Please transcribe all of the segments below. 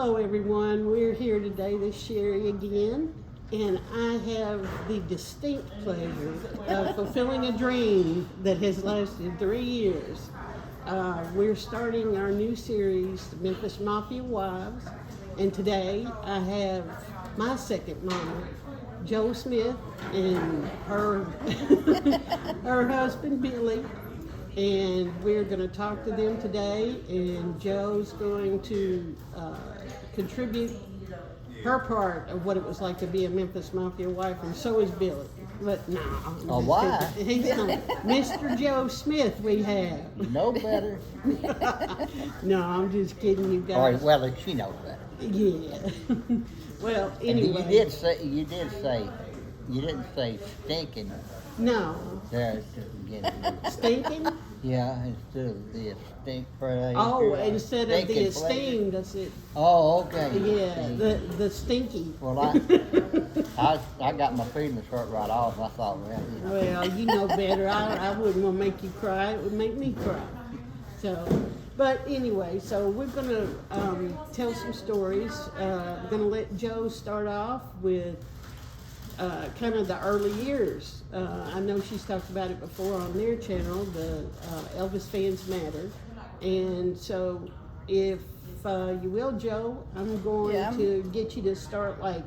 Hello everyone, we're here today with Sheri again, and I have the distinct pleasure of fulfilling a dream that has lasted 3 years. We're starting our new series, the Memphis Mafia Wives, and today I have my second mama, Jo Smith, and her, her husband Billy. And we're going to talk to them today, and Jo's going to contribute her part of what it was like to be a Memphis Mafia wife, and so is Billy. But no, A wife? He's Mr. Jo Smith we have. No better. No, I'm just kidding you guys. All right, well, she knows better. Yeah. Well, And anyway. you didn't say stinking No. there at the beginning. Stinking? Yeah, instead of the stink for Oh, instead of the stinking esteemed, that's it. Oh, okay. Yeah, the stinky. Well, I got my feelings hurt right off. I thought, well, you know. Well, you know better. I wouldn't want to make you cry. It would make me cry. So, but anyway, so we're going to tell some stories. We're going to let Jo start off with kind of the early years. I know she's talked about it before on their channel, the Elvis Fans Matter. And so if you will, Jo, I'm going to get you to start, like,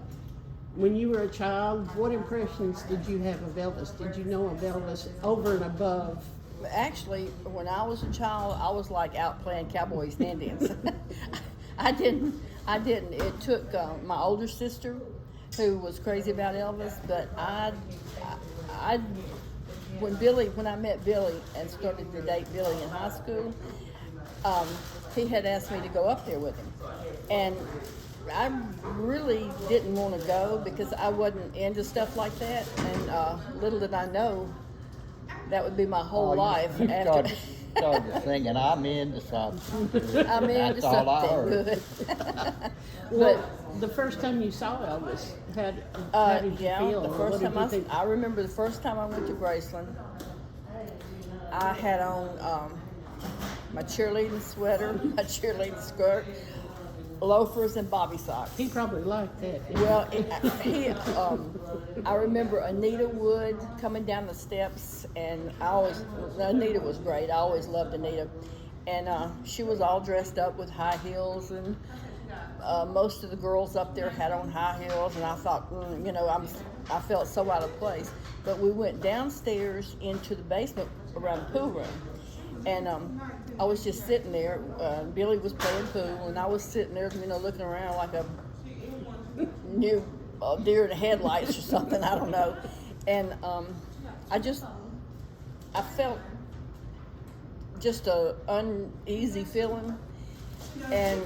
when you were a child, what impressions did you have of Elvis? Did you know of Elvis over and above? Actually, when I was a child, I was like out playing cowboys and Indians. I didn't. It took my older sister, who was crazy about Elvis, but when I met Billy and started to date Billy in high school, he had asked me to go up there with him, and I really didn't want to go because I wasn't into stuff like that, and little did I know that would be my whole life. You after started singing, I'm into something. I'm into That's all I something heard. good. Well, the first time you saw Elvis, how did you feel? The Or first what did time you think? I remember the first time I went to Graceland, I had on my cheerleading sweater, my cheerleading skirt, loafers, and bobby socks. He probably liked that. Well, I remember Anita Wood coming down the steps, and Anita was great. I always loved Anita. And she was all dressed up with high heels, and most of the girls up there had on high heels, and I thought, I felt so out of place. But we went downstairs into the basement around the pool room, and I was just sitting there. Billy was playing pool, and I was sitting there, looking around like a new deer in the headlights or something. I don't know. And I felt just a uneasy feeling, and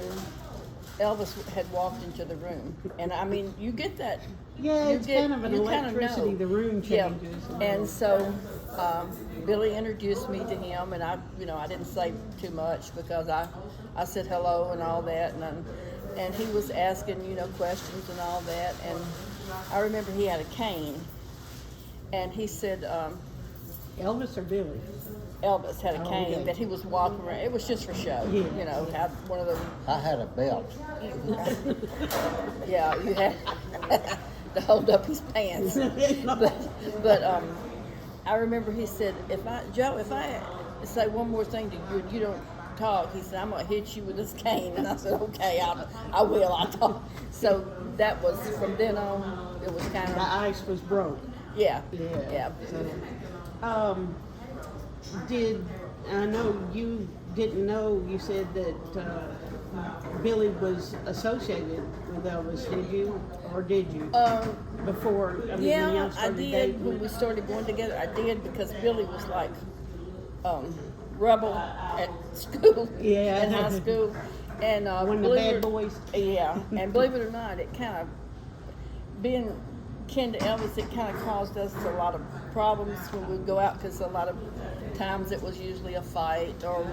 Elvis had walked into the room, and I mean, you get that. Yeah, it's kind of an electricity. The room changes. Yeah. And so Billy introduced me to him, and I didn't say too much because I said hello and all that, and he was asking questions and all that, and I remember he had a cane, and he said Elvis or Billy? Elvis had a cane okay. that he was walking around. It was just for show, Yeah. Have one of those. I had a belt. Yeah, you had to hold up his pants. But I remember he said, Joe, if I say one more thing to you and you don't talk, he said, I'm gonna hit you with this cane. And I said, okay, I will. I'll talk. So that was, from then on, it was kind of, The ice was broke. yeah. So, I know you didn't know, you said that Billy was associated with Elvis, did you? Or did you? Before, when y'all Yeah, I started did. dating? When we started going together, I did, because Billy was like rebel at school, Yeah. in high school. And One of the bad boys. Yeah, and believe it or not, it kind of, being kin to Elvis, it kind of caused us a lot of problems when we go out, because a lot of times it was usually a fight, or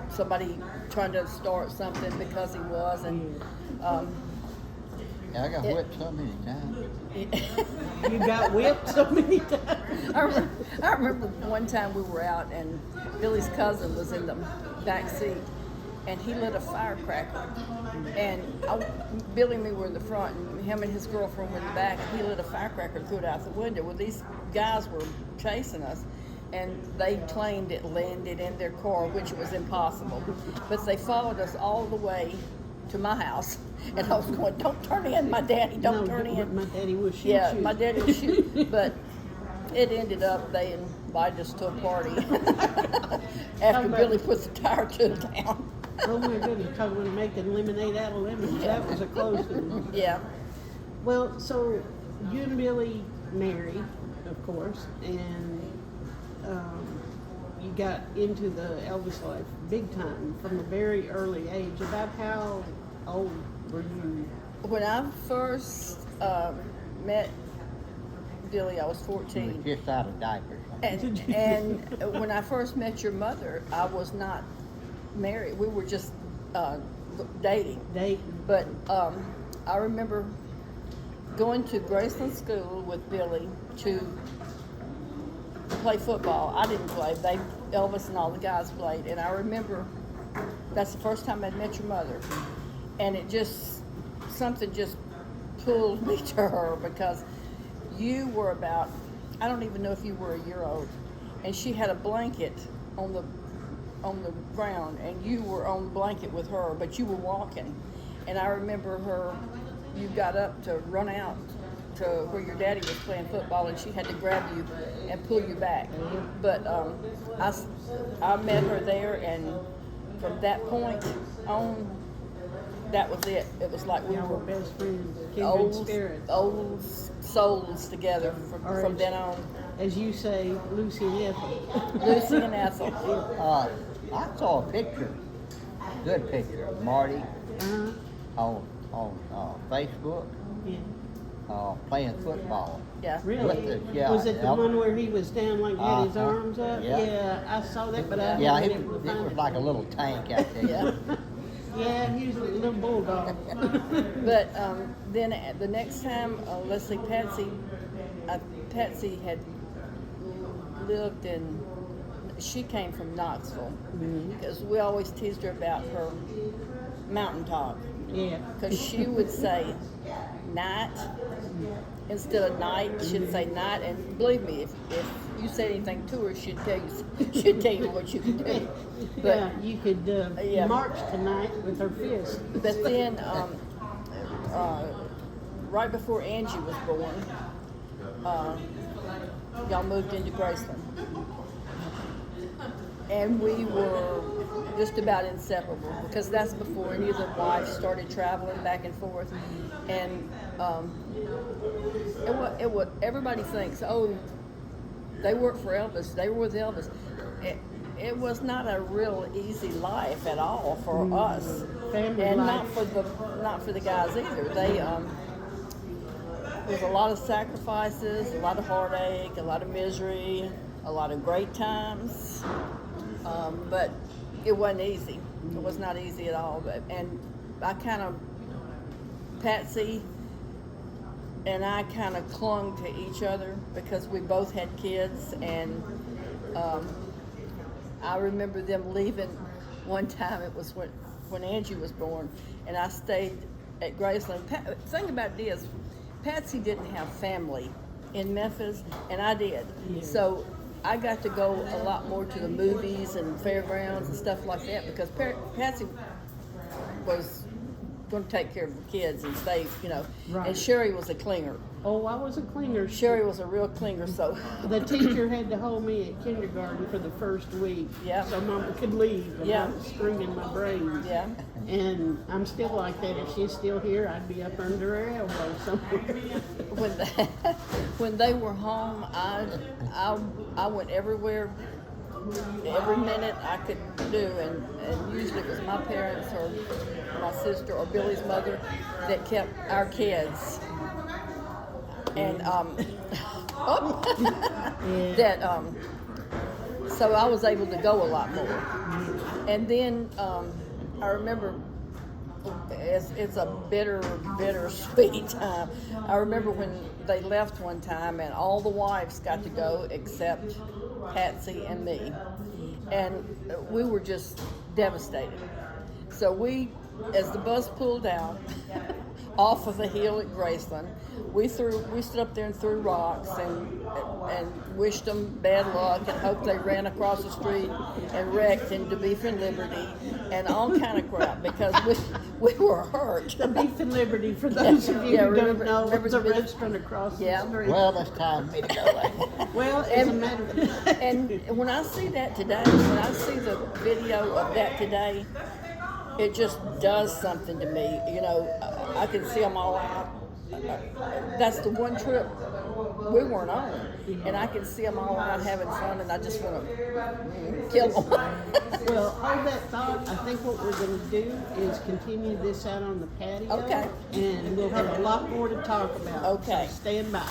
somebody trying to start something because he was, and I got whipped so many times. You got whipped so many times. I remember one time we were out, and Billy's cousin was in the back seat, and he lit a firecracker. And Billy and me were in the front, and him and his girlfriend were in the back, and he lit a firecracker and threw it out the window. Well, these guys were chasing us, and they claimed it landed in their car, which was impossible. But they followed us all the way to my house, and I was going, "Don't turn in, my daddy, don't turn in." My daddy will shoot Yeah, you. my daddy would shoot. But it ended up they invited us to a party after Billy put the tire tube down. Oh my goodness, talking about making lemonade out of lemons. That was a close one. Yeah. Well, so you and Billy married, of course, and you got into the Elvis life big time from a very early age. About how old were you? When I first met Billy, I was 14. Just out of diapers. And when I first met your mother, I was not married. We were just dating. But I remember going to Graceland School with Billy to play football. I didn't play. Elvis and all the guys played. And I remember that's the first time I'd met your mother. And something just pulled me to her, because you were about, I don't even know if you were a year old, and she had a blanket on the ground, and you were on the blanket with her, but you were walking. And I remember you got up to run out to where your daddy was playing football, and she had to grab you and pull you back. But I met her there, and from that point on, that was it. It was like we were best friends, kindred spirits. Old souls together from then on. As you say, Lucy and Ethel. Lucy and Ethel. I saw a picture, good picture of Marty on Facebook Yeah. playing football. Yeah. Really? Yeah, Was it the one where he was down like had his arms up? Yeah. I saw that, but I Yeah, haven't it been able to find was it. like a little tank out there. Yeah. Yeah, he was a little bulldog. But then the next time, let's see, Patsy had lived in, she came from Knoxville, because we always teased her about her mountain talk. Yeah. Because she would say night instead of night. She'd say night, and believe me, if you said anything to her, she'd tell you what you could do. But Yeah, you could march tonight with her fist. But then, right before Angie was born, y'all moved into Graceland. And we were just about inseparable, because that's before any of the wives started traveling back and forth. And everybody thinks, oh, they work for Elvis, they were with Elvis. It was not a real easy life at all for us, Family and life. not for the guys either. They there's a lot of sacrifices, a lot of heartache, a lot of misery, a lot of great times, but it wasn't easy. It was not easy at all. And Patsy and I kind of clung to each other because we both had kids, and I remember them leaving one time. It was when Angie was born, and I stayed at Graceland. The thing about this, Patsy didn't have family in Memphis, and I did. Yeah. So I got to go a lot more to the movies and fairgrounds and stuff like that, because Patsy was going to take care of the kids and stay, Right. And Sheri was a clinger. Oh, I was a cleaner. Sheri was a real clinger, so The teacher had to hold me at kindergarten for the first week, Yeah. so Mama could leave Yeah. without screaming my brains. yeah. And I'm still like that. If she's still here, I'd be up under her elbow somewhere. When they were home, I went everywhere, every minute I could do, and usually it was my parents or my sister or Billy's mother that kept our kids. And so I was able to go a lot more. And then I remember it's a bittersweet time. I remember when they left one time, and all the wives got to go except Patsy and me, and we were just devastated. So we, as the bus pulled out off of the hill at Graceland, we stood up there and threw rocks and wished them bad luck and hoped they ran across the street and wrecked into Beef and Liberty and all kind of crap because we were hurt. The Beef and Liberty, for those of you who don't know, remember it's a the Beef- restaurant across the street. Well, that's time for me to go. Well, as a matter of fact, And when I see that today, when I see the video of that today, it just does something to me. You know, I can see them all out. That's the one trip we weren't on, and I can see them all out having fun, and I just want to kill them. well, hold that thought. I think what we're going to do is continue this out on the patio. Okay. And we'll have a lot more to talk about. Okay. So stand by.